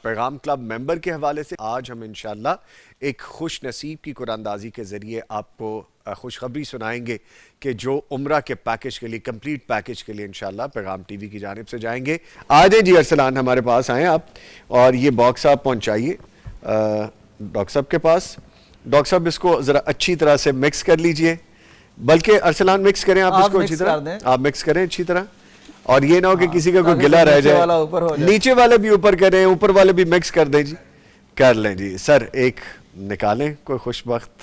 پیغام کلب ممبر کے حوالے سے آج ہم انشاءاللہ ایک خوش نصیب کی قرآن اندازی کے ذریعے آپ کو خوشخبری سنائیں گے کہ جو عمرہ کے پیکج کے لیے کمپلیٹ پیکج کے لیے انشاءاللہ پیغام ٹی وی کی جانب سے جائیں گے. آ جائیں جی ارسلان ہمارے پاس آئیں آپ اور یہ باکس آپ پہنچائیے ڈاکٹر صاحب کے پاس. ڈاکٹر صاحب اس کو ذرا اچھی طرح سے مکس کر لیجئے, بلکہ ارسلان مکس کریں آپ اس کو اچھی طرح, آپ مکس کریں اچھی طرح, اور یہ نہ ہو کہ کسی کا کوئی گلا رہ جائے. نیچے والے بھی اوپر کریں, اوپر والے بھی مکس کر دیں جی, کر لیں جی. سر ایک نکالیں کوئی خوش بخت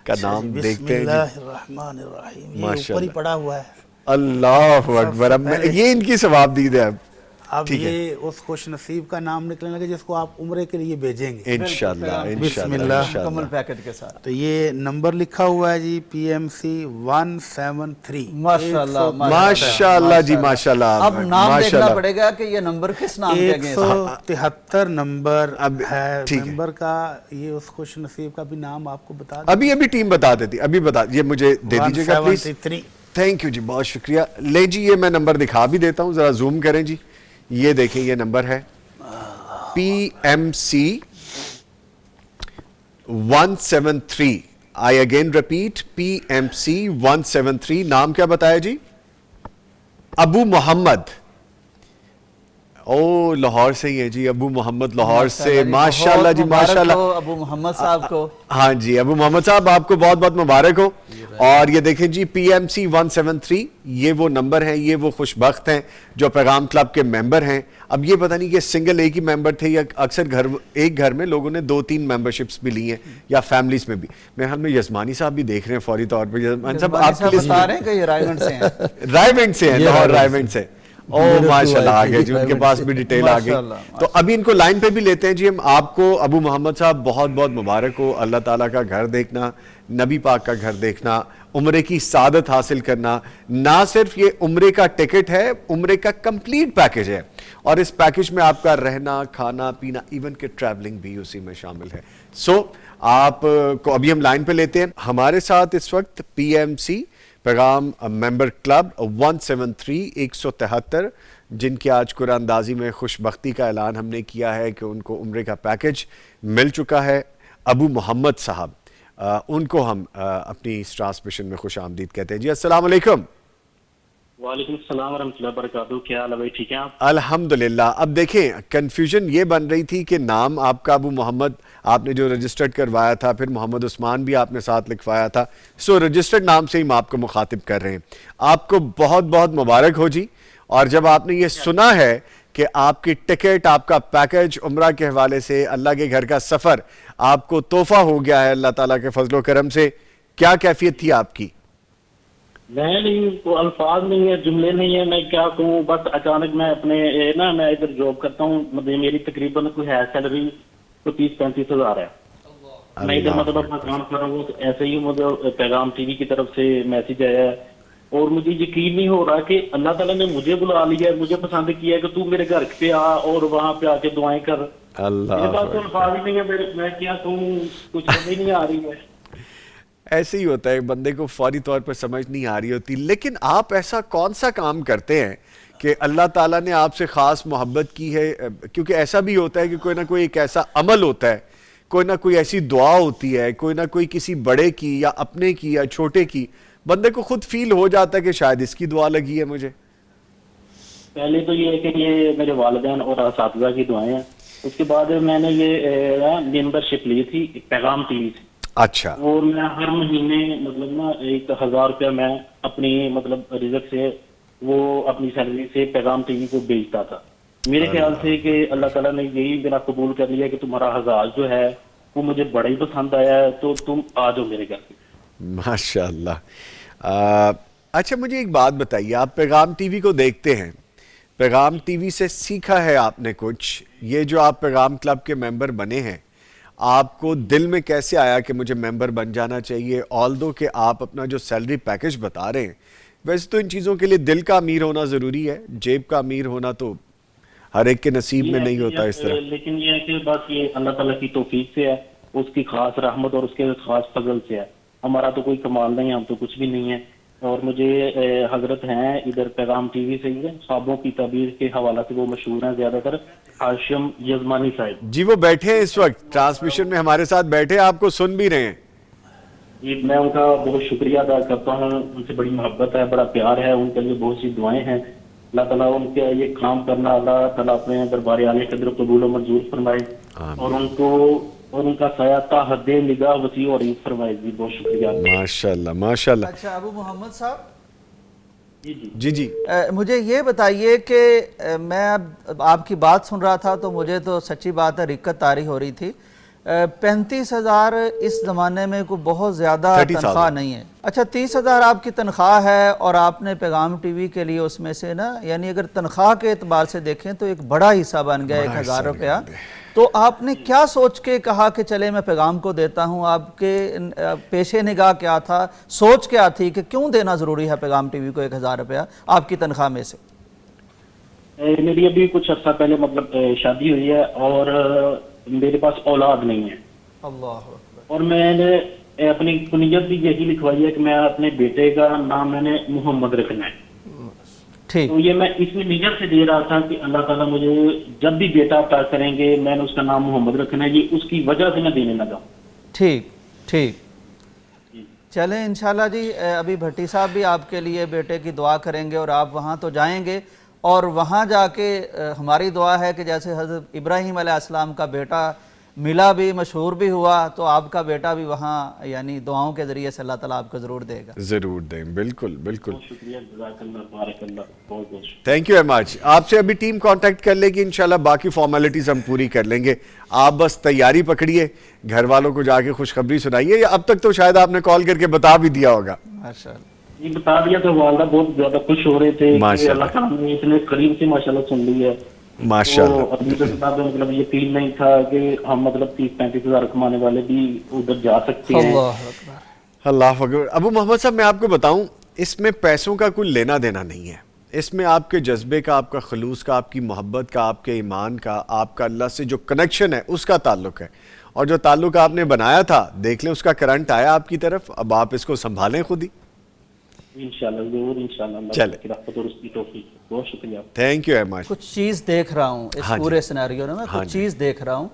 کا نام دیکھتے ہیں جی. بسم اللہ الرحمن الرحیم. یہ اوپر ہی پڑا ہوا ہے. اللہ اکبر. اب یہ ان کی ثواب دید ہے. اب یہ اس خوش نصیب کا نام نکلنے لگے جس کو آپ عمرے کے لیے بھیجیں گے انشاءاللہ. بسم اللہ مکمل پیکج کے ساتھ. تو یہ نمبر لکھا ہوا ہے جی PMC 173. ماشاءاللہ ماشاءاللہ جی ماشاءاللہ. اب نام دیکھنا پڑے گا کہ یہ نمبر کس نام کے گئے. 173 نمبر ہے ممبر کا. یہ اس خوش نصیب کا بھی نام آپ کو بتا دیں. ابھی ٹیم بتا دیتی, ابھی بتا, یہ مجھے دے دیجئے گا پلیز. 173. تھینک یو جی, بہت شکریہ. لے جی یہ میں نمبر دکھا بھی دیتا ہوں, ذرا زوم کریں جی. یہ دیکھیں یہ نمبر ہے PMC 173. I again repeat PMC 173. نام کیا بتایا جی؟ ابو محمد. او لاہور سے ہی ہے جی, ابو محمد لاہور سے. ماشاءاللہ جی ماشاءاللہ. ابو محمد صاحب کو. ہاں جی ابو محمد صاحب آپ کو بہت بہت مبارک ہو. اور یہ دیکھیں جی PMC 173, یہ وہ نمبر ہیں, یہ وہ خوش بخت ہیں جو پیغام کلب کے ممبر ہیں. اب یہ پتہ نہیں کہ سنگل ایک ہی ممبر تھے یا اکثر ایک گھر میں لوگوں نے 2-3 ممبرشپس بھی لی ہیں یا فیملیز میں بھی. میرے خیال میں یزمانی صاحب بھی دیکھ رہے ہیں فوری طور پر. یزمانی صاحب آپ کے بتا رہے ہیں کہ یہ رائیونڈ سے ہیں. رائیونڈ سے ہیں, لاہور رائیونڈ سے. او ماشاءاللہ آگئے جی, ان کے پاس بھی ڈیٹیل آگئی. تو ابھی ان کو لائن پہ بھی لیتے ہیں جی ہم. آپ کو ابو محمد صاحب بہت بہت مبارک ہو. اللہ تعالیٰ کا گھر دیکھنا, نبی پاک کا گھر دیکھنا, عمرے کی سعادت حاصل کرنا. نہ صرف یہ عمرے کا ٹکٹ ہے, عمرے کا کمپلیٹ پیکج ہے, اور اس پیکج میں آپ کا رہنا, کھانا, پینا, ایون کہ ٹریولنگ بھی اسی میں شامل ہے. سو آپ کو ابھی ہم لائن پہ لیتے ہیں. ہمارے ساتھ اس وقت PMC پیغام ممبر کلب 173 173 جن کی آج قرآن اندازی میں خوش بختی کا اعلان ہم نے کیا ہے کہ ان کو عمرے کا پیکج مل چکا ہے, ابو محمد صاحب. ان کو ہم اپنی اس ٹرانسمیشن میں خوش آمدید کہتے ہیں جی. السلام علیکم. وعلیکم السلام ورحمۃ اللہ وبرکاتہ. کیا حال ہے بھائی, ٹھیک ہیں آپ؟ الحمدللہ. اب دیکھیں کنفیوژن یہ بن رہی تھی کہ نام آپ کا ابو محمد آپ نے جو رجسٹرڈ کروایا تھا, پھر محمد عثمان بھی آپ نے ساتھ لکھوایا تھا. سو رجسٹرڈ نام سے ہی ہم آپ کو مخاطب کر رہے ہیں. آپ کو بہت بہت مبارک ہو جی. اور جب آپ نے یہ سنا ہے کہ آپ کی ٹکٹ, آپ کا پیکج عمرہ کے حوالے سے, اللہ کے گھر کا سفر آپ کو تحفہ ہو گیا ہے اللہ تعالیٰ کے فضل و کرم سے, کیا کیفیت تھی آپ کی؟ میں نہیں, الفاظ نہیں ہے, جملے نہیں ہے, میں کیا کہوں. بس اچانک میں اپنے میں ادھر جاب کرتا ہوں, مطلب میری تقریباً کوئی ہے سیلری تو 30-35 ہزار ہے. میں ادھر مطلب اپنا کام کر رہا ہوں. ایسے ہی مجھے پیغام ٹی وی کی طرف سے میسج آیا ہے, اور مجھے یقین نہیں ہو رہا کہ اللہ تعالیٰ نے مجھے بلا لیا ہے, مجھے پسند کیا ہے کہ تو میرے گھر پہ آ اور وہاں پہ آ کے دعائیں کر. میرے پاس تو الفاظ ہی نہیں ہے, میں کیا کہوں, کچھ سمجھ نہیں آ رہی ہے. ایسے ہی ہوتا ہے, بندے کو فوری طور پر سمجھ نہیں آ رہی ہوتی. لیکن آپ ایسا کون سا کام کرتے ہیں کہ اللہ تعالیٰ نے آپ سے خاص محبت کی ہے؟ کیونکہ ایسا بھی ہوتا ہے کہ کوئی نہ کوئی ایک ایسا عمل ہوتا ہے, کوئی نہ کوئی ایسی دعا ہوتی ہے, کوئی نہ کوئی کسی بڑے کی یا اپنے کی یا چھوٹے کی, بندے کو خود فیل ہو جاتا ہے کہ شاید اس کی دعا لگی ہے مجھے. پہلے تو یہ ہے کہ یہ میرے والدین اور اساتذہ کی دعائیں ہیں. اس کے بعد میں نے یہ ممبرشپ لی تھی پیغام ٹی وی سے. اچھا. اور میں ہر مہینے مطلب نا 1000 روپیہ میں اپنی مطلب رزق سے, وہ اپنی سیلری سے پیغام ٹی وی کو بیچتا تھا. میرے خیال سے کہ اللہ تعالیٰ نے یہی میرا قبول کر لیا کہ تمہارا 1000 جو ہے وہ مجھے بڑا ہی پسند آیا ہے, تو تم آ جاؤ میرے گھر پہ. ماشاءاللہ. اچھا مجھے ایک بات بتائیے, آپ پیغام ٹی وی کو دیکھتے ہیں, پیغام ٹی وی سے سیکھا ہے آپ نے کچھ؟ یہ جو آپ پیغام کلب کے ممبر بنے ہیں, آپ کو دل میں کیسے آیا کہ مجھے ممبر بن جانا چاہیے؟ آلدو کہ آپ اپنا جو سیلری پیکج بتا رہے ہیں, ویسے تو ان چیزوں کے لیے دل کا امیر ہونا ضروری ہے, جیب کا امیر ہونا تو ہر ایک کے نصیب میں نہیں ہوتا اس طرح. لیکن یہ ہے کہ بس یہ اللہ تعالیٰ کی توفیق سے ہے, اس کی خاص رحمت اور اس کے خاص فضل سے ہے. ہمارا تو کوئی کمال نہیں ہے, ہم تو کچھ بھی نہیں ہے. اور مجھے حضرت ہیں ادھر پیغام ٹی وی سے ہی خوابوں کی تعبیر کے حوالہ سے وہ مشہور ہیں زیادہ تر، ہاشم یزمانی صاحب. جی وہ بیٹھے ہیں اس وقت ٹرانسمیشن میں ہمارے ساتھ بیٹھے، آپ کو سن بھی رہے ہیں. جی میں ان کا بہت شکریہ ادا کرتا ہوں، ان سے بڑی محبت ہے، بڑا پیار ہے، ان کے لیے بہت سی دعائیں ہیں. اللہ تعالیٰ ان کے یہ کام کرنا اللہ تعالیٰ اپنے دربار عالی قدر قبول و منظور فرمائے، اور ان کو اور ان کا سایہ تا حد نگاہ وسیع اور عید فرمائے. جی بہت شکریہ. ماشاءاللہ ماشاءاللہ. اچھا ابو محمد صاحب، جی جی جی جی مجھے یہ بتائیے کہ میں اب آپ کی بات سن رہا تھا تو مجھے تو سچی بات ہے رکت طاری ہو رہی تھی. 35,000 اس زمانے میں کوئی بہت زیادہ 30,000 تنخواہ نہیں ہے. اچھا 30,000 آپ کی تنخواہ ہے اور آپ نے پیغام ٹی وی کے لیے اس میں سے نا، یعنی اگر تنخواہ کے اعتبار سے دیکھیں تو ایک بڑا حصہ بن گیا 1,000 روپیہ. تو آپ نے کیا سوچ کے کہا کہ چلے میں پیغام کو دیتا ہوں؟ آپ کے پیش نگاہ کیا تھا، سوچ کیا تھی کہ کیوں دینا ضروری ہے پیغام ٹی وی کو 1,000 روپیہ آپ کی تنخواہ میں سے؟ میری ابھی کچھ عرصہ پہلے مطلب شادی ہوئی ہے اور میرے پاس اولاد نہیں ہے، اللہ اکبر. اور میں نے اپنی کنیت بھی یہی لکھوائی ہے کہ میں اپنے بیٹے کا نام میں نے محمد رکھنا ہے. ٹھیک تو یہ میں اس میں نیت سے دے رہا تھا کہ اللہ تعالیٰ مجھے جب بھی بیٹا عطا کریں گے میں نے اس کا نام محمد رکھنا ہے، یہ اس کی وجہ سے میں دینے لگا. ٹھیک ٹھیک. چلیں انشاءاللہ جی. ابھی بھٹی صاحب بھی آپ کے لیے بیٹے کی دعا کریں گے اور آپ وہاں تو جائیں گے، اور وہاں جا کے ہماری دعا ہے کہ جیسے حضرت ابراہیم علیہ السلام کا بیٹا ملا بھی، مشہور بھی ہوا، تو آپ کا بیٹا بھی وہاں یعنی دعاؤں کے ذریعے سے اللہ تعالیٰ آپ کو ضرور دے گا. ضرور دیں، بالکل بالکل. بہت شکریہ، جزاک اللہ، بارک اللہ، بہت بہت شکریہ. Thank you very much. آپ سے ابھی ٹیم کانٹیکٹ کر لے گی انشاءاللہ، باقی فارمیلٹیز ہم پوری کر لیں گے. آپ بس تیاری پکڑیے، گھر والوں کو جا کے خوشخبری سنائیے، یا اب تک تو شاید آپ نے کال کر کے بتا بھی دیا ہوگا. ماشاءاللہ. یہ بتا دیا تو والدہ بہت زیادہ خوش ہو رہے تھے کہ ماشاءاللہ. اللہ تعالیٰ نے اتنے قریب سے ماشاءاللہ سن لی ہے. ماشاءاللہ. تو ابھی تک مطلب یقین نہیں تھا کہ ہم مطلب 30-35 ہزار کمانے والے بھی ادھر جا سکتے ہیں. اللہ اکبر. اللہ اکبر. ابو محمد صاحب میں آپ کو بتاؤں، اس میں پیسوں کا کوئی لینا دینا نہیں ہے. اس میں آپ کے جذبے کا، آپ کا خلوص کا، آپ کی محبت کا، آپ کے ایمان کا، آپ کا اللہ سے جو کنیکشن ہے اس کا تعلق ہے. اور جو تعلق آپ نے بنایا تھا دیکھ لیں اس کا کرنٹ آیا آپ کی طرف، اب آپ اس کو سنبھالیں خود ہی. انشاءاللہ ضرور، انشاءاللہ اللہ چلے. کی رحمت اور اس کی توفیق. بہت شکریہ. Thank you very much. کچھ چیز دیکھ رہا ہوں اس پورے سیناریو میں، کچھ چیز دیکھ رہا ہوں.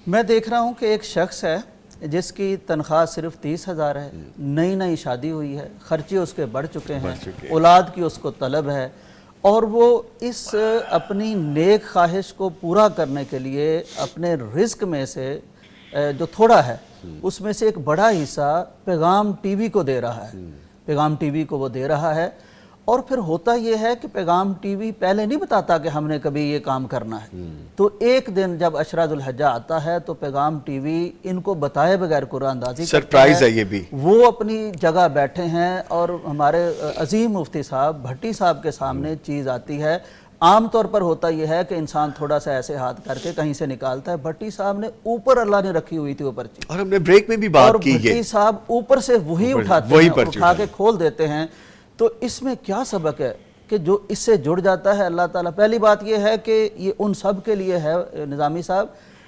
میں دیکھ رہا ہوں کہ ایک شخص ہے جس کی تنخواہ صرف 30,000 ہے، نئی نئی شادی ہوئی ہے، خرچے اس کے بڑھ چکے ہیں، اولاد کی اس کو طلب ہے، اور وہ اس اپنی نیک خواہش کو پورا کرنے کے لیے اپنے رزق میں سے جو تھوڑا ہے اس میں سے ایک بڑا حصہ پیغام ٹی وی کو دے رہا ہے. پیغام ٹی وی کو وہ دے رہا ہے. اور پھر ہوتا یہ ہے کہ پیغام ٹی وی پہلے نہیں بتاتا کہ ہم نے کبھی یہ کام کرنا ہے. تو ایک دن جب عشرہ ذو الحجہ آتا ہے تو پیغام ٹی وی ان کو بتائے بغیر قرآن اندازی کرتا ہے. سرپرائز ہے یہ بھی. وہ اپنی جگہ بیٹھے ہیں اور ہمارے عظیم مفتی صاحب بھٹی صاحب کے سامنے چیز آتی ہے. عام طور پر ہوتا یہ ہے کہ انسان تھوڑا سا ایسے ہاتھ کر کے کہیں سے نکالتا ہے. بھٹی صاحب نے اوپر اللہ نے رکھی ہوئی تھی اوپر چیز، اور ہم نے بریک میں بھی بات کی ہے، بھٹی صاحب اوپر سے وہی اٹھاتے ہیں، اٹھا کے کھول دیتے ہیں. تو اس میں کیا سبق ہے کہ جو اس سے جڑ جاتا ہے اللہ تعالیٰ. پہلی بات یہ ہے کہ یہ ان سب کے لیے ہے نظامی صاحب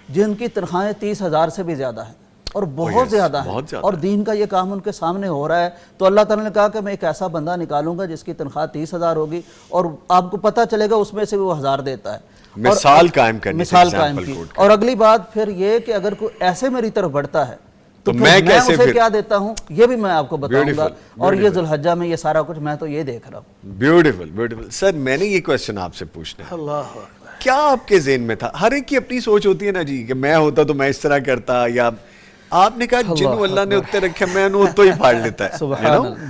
جن کی تنخواہیں 30,000 سے بھی زیادہ ہیں اور بہت زیادہ ہیں، اور دین کا یہ کام ان کے سامنے ہو رہا ہے. تو اللہ تعالیٰ نے کہا کہ میں ایک ایسا بندہ نکالوں گا جس کی تنخواہ 30,000 ہوگی اور آپ کو پتہ چلے گا اس میں سے وہ 1,000 دیتا ہے. مثال قائم کرنی، مثال قائم کی. اور اگلی بات پھر یہ کہ اگر کوئی ایسے میری طرف بڑھتا ہے تو میں اسے کیا دیتا ہوں یہ بھی میں آپ کو بتاؤں گا. اور یہ ذوالحجہ میں یہ سارا کچھ میں تو یہ دیکھ رہا ہوں. Beautiful beautiful. سر میں نے یہ کویسچن آپ سے پوچھنا ہے، اللہ کیا آپ کے ذہن میں تھا؟ ہر ایک کی اپنی سوچ ہوتی ہے نا جی، کہ میں ہوتا تو میں اس طرح کرتا، یا آپ نے کہا جنوں اللہ نے اتنے رکھے میں انہوں تو ہی پھاڑ لیتا ہے.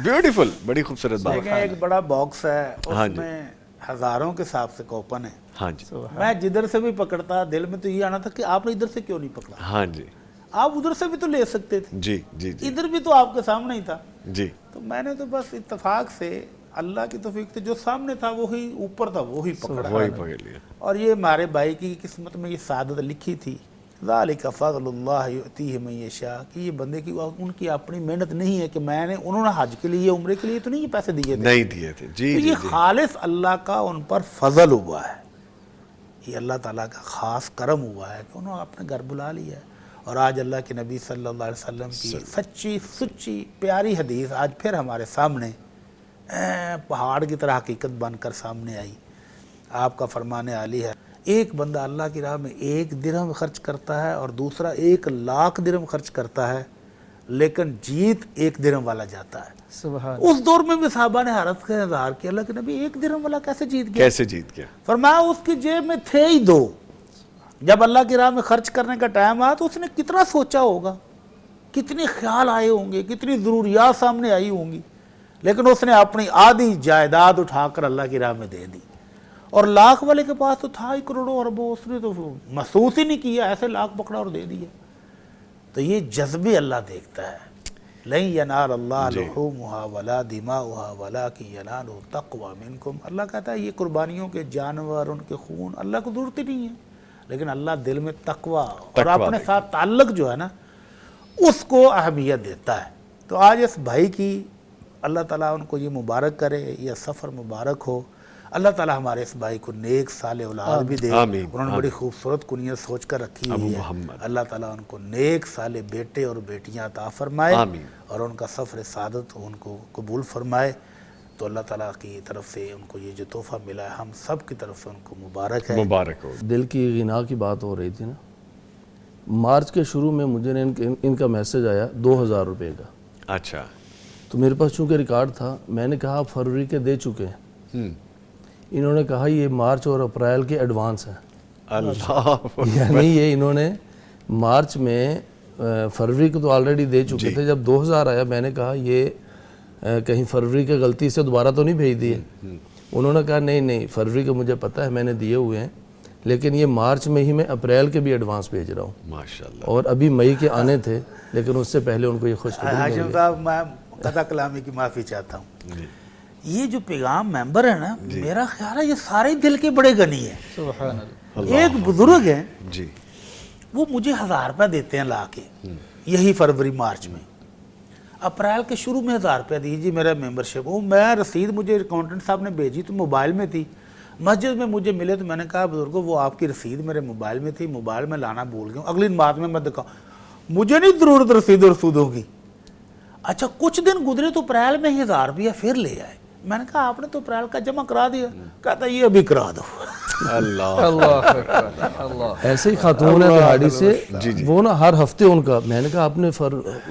بیوٹیفل، بڑی خوبصورت بات. دیکھیں ایک بڑا باکس ہے اس میں ہزاروں کے حساب سے کوپن ہے. ہاں جی. میں جدھر سے بھی پکڑتا دل میں تو یہ آنا تھا کہ آپ نے ادھر سے کیوں نہیں پکڑا. ہاں جی. آپ ادھر سے بھی تو لے سکتے تھے. جی جی جی. ادھر بھی تو آپ کے سامنے ہی تھا. جی. تو میں نے تو بس اتفاق سے اللہ کی توفیق سے جو سامنے تھا وہی اوپر تھا وہی پکڑا، وہی پکڑ لیا. اور یہ ہمارے بھائی کی قسمت میں یہ سعادت لکھی تھی، ذالک فضل اللہ یؤتیہ من یشاء، کہ یہ بندے کی ان کی اپنی محنت نہیں ہے کہ میں نے انہوں نے حج کے لیے عمرے کے لیے تو نہیں یہ پیسے دیے تھے، نہیں دیے تھے. جی جی. یہ خالص اللہ کا ان پر فضل ہوا ہے. یہ اللہ تعالیٰ کا خاص کرم ہوا ہے کہ انہوں نے اپنے گھر بلا لیا ہے. اور آج اللہ کے نبی صلی اللہ علیہ وسلم کی سچی سچی پیاری حدیث آج پھر ہمارے سامنے پہاڑ کی طرح حقیقت بن کر سامنے آئی. آپ کا فرمان عالی ہے ایک بندہ اللہ کی راہ میں 1 درہم خرچ کرتا ہے اور دوسرا 1,00,000 درہم خرچ کرتا ہے, لیکن جیت 1 درہم والا جاتا ہے. سبحان اس دور میں بھی صحابہ نے حیرت کا اظہار کیا, اللہ کے نبی 1 درہم والا کیسے جیت گیا؟ کیسے جیت گیا؟ فرمایا اس کی جیب میں تھے ہی 2. جب اللہ کی راہ میں خرچ کرنے کا ٹائم آیا تو اس نے کتنا سوچا ہوگا, کتنے خیال آئے ہوں گے, کتنی ضروریات سامنے آئی ہوں گی, لیکن اس نے اپنی آدھی جائیداد اٹھا کر اللہ کی راہ میں دے دی. اور 1,00,000 والے کے پاس تو تھا ہی کروڑوں اربوں, اس نے تو محسوس ہی نہیں کیا, ایسے 1,00,000 پکڑا اور دے دیا. تو یہ جذبے اللہ دیکھتا ہے. لَن يَنَالَ اللَّهَ لُحُومُهَا وَلَا دِمَاؤُهَا وَلَٰكِن يَنَالُهُ التَّقْوَىٰ مِنكُمْ. اللہ کہتا ہے یہ قربانیوں کے جانور, ان کے خون اللہ کو ضرورت ہی نہیں ہے, لیکن اللہ دل میں تقویٰ اور اپنے ساتھ تعلق جو ہے نا اس کو اہمیت دیتا ہے. تو آج اس بھائی کی اللہ تعالیٰ ان کو یہ مبارک کرے, یہ سفر مبارک ہو. اللہ تعالیٰ ہمارے اس بھائی کو نیک صالح اولاد بھی دے. انہوں نے بڑی خوبصورت کنیت سوچ کر رکھی ہوئی ہے. اللہ تعالیٰ ان کو نیک صالح بیٹے اور بیٹیاں عطا فرمائے اور ان کا سفر سعادت ان کو قبول فرمائے. تو اللہ تعالیٰ کی طرف سے ان کو یہ جو تحفہ ملا ہے ہم سب کی طرف سے ان کو مبارک ہے. مبارک ہو. دل کی غنا کی بات ہو رہی تھی نا, مارچ کے شروع میں مجھے نے ان کا میسج آیا 2,000 روپے کا. اچھا. تو میرے پاس چونکہ ریکارڈ تھا, میں نے کہا آپ فروری کے دے چکے ہیں. انہوں نے کہا یہ مارچ اور اپریل کے ایڈوانس ہیں. اللہ یعنی یہ انہوں نے مارچ میں فروری کو تو آلریڈی دے چکے تھے. جب 2,000 آیا میں نے کہا یہ کہیں فروری کے غلطی سے دوبارہ تو نہیں بھیج دیے. انہوں نے کہا نہیں فروری کا مجھے پتہ ہے, میں نے دیے ہوئے ہیں, لیکن یہ مارچ میں ہی میں اپریل کے بھی ایڈوانس بھیج رہا ہوں. ماشاءاللہ. اور ابھی مئی کے آنے تھے, لیکن اس سے پہلے ان کو یہ خوشخبری مل ہاشم صاحب میں قطع کلامی کی معافی چاہتا ہوں. یہ جو پیغام ممبر ہے نا, میرا خیال ہے یہ سارے دل کے بڑے غنی ہیں. سبحان اللہ. ایک بزرگ ہیں جی, وہ مجھے 1,000 روپے دیتے ہیں لا کے, یہی فروری مارچ میں. اپریل کے شروع میں 1,000 روپے دیجیے میرا ممبرشپ. وہ میں رسید مجھے اکاؤنٹنٹ صاحب نے بھیجی تو موبائل میں تھی, مسجد میں مجھے ملے تو میں نے کہا بزرگوں وہ آپ کی رسید میرے موبائل میں تھی, موبائل میں لانا بھول گیا ہوں, اگلی بات میں دکھاؤں, مجھے نہیں ضرورت رسید اور سودوں کی. اچھا کچھ دن گزرے تو اپریل میں 1,000 روپیہ پھر لے آئے. میں نے کہا آپ نے تو اپریل کا جمع کرا دیا. کہتا یہ ابھی کرا دو. اللہ ایسے ہی خاتون ہے دہاڑی سے, وہ نا ہر ہفتے ان کا, میں نے کہا آپ نے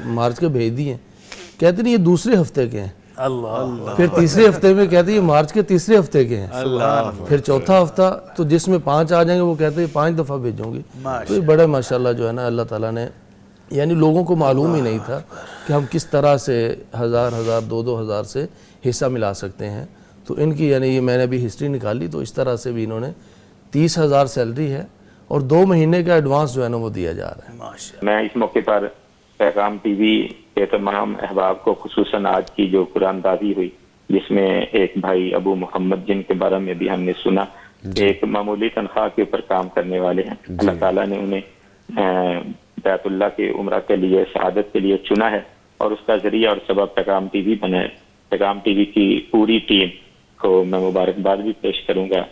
مارچ کے بھیج دیے, کہتے نہیں یہ دوسرے ہفتے کے ہیں. اللہ. پھر تیسرے ہفتے میں کہتے ہیں یہ مارچ کے تیسرے ہفتے کے ہیں. پھر چوتھا ہفتہ تو جس میں 5 آ جائیں گے وہ کہتے ہیں 5 دفعہ بھیجوں گی. تو یہ بڑا ماشاءاللہ جو ہے نا اللہ تعالیٰ نے, یعنی لوگوں کو معلوم ہی نہیں تھا کہ ہم کس طرح سے 1,000 2,000 سے حصہ ملا سکتے ہیں. تو ان کی یعنی یہ میں نے ابھی ہسٹری نکالی تو اس طرح سے بھی انہوں نے 30,000 سیلری ہے اور 2 مہینے کا ایڈوانس جو ہے نا وہ دیا جا رہا ہے. میں اس موقع پر پیغام ٹی وی کے تمام احباب کو, خصوصاً آج کی جو قرآن دازی ہوئی جس میں ایک بھائی ابو محمد جن کے بارے میں بھی ہم نے سنا, ایک معمولی تنخواہ کے اوپر کام کرنے والے ہیں, اللہ تعالیٰ نے انہیں بیت اللہ کے عمرہ کے لیے سعادت کے لیے چنا ہے اور اس کا ذریعہ اور سبب پیغام ٹی وی بنا ہے. پیغام ٹی وی کی پوری ٹیم کو میں مبارکباد بھی پیش کروں گا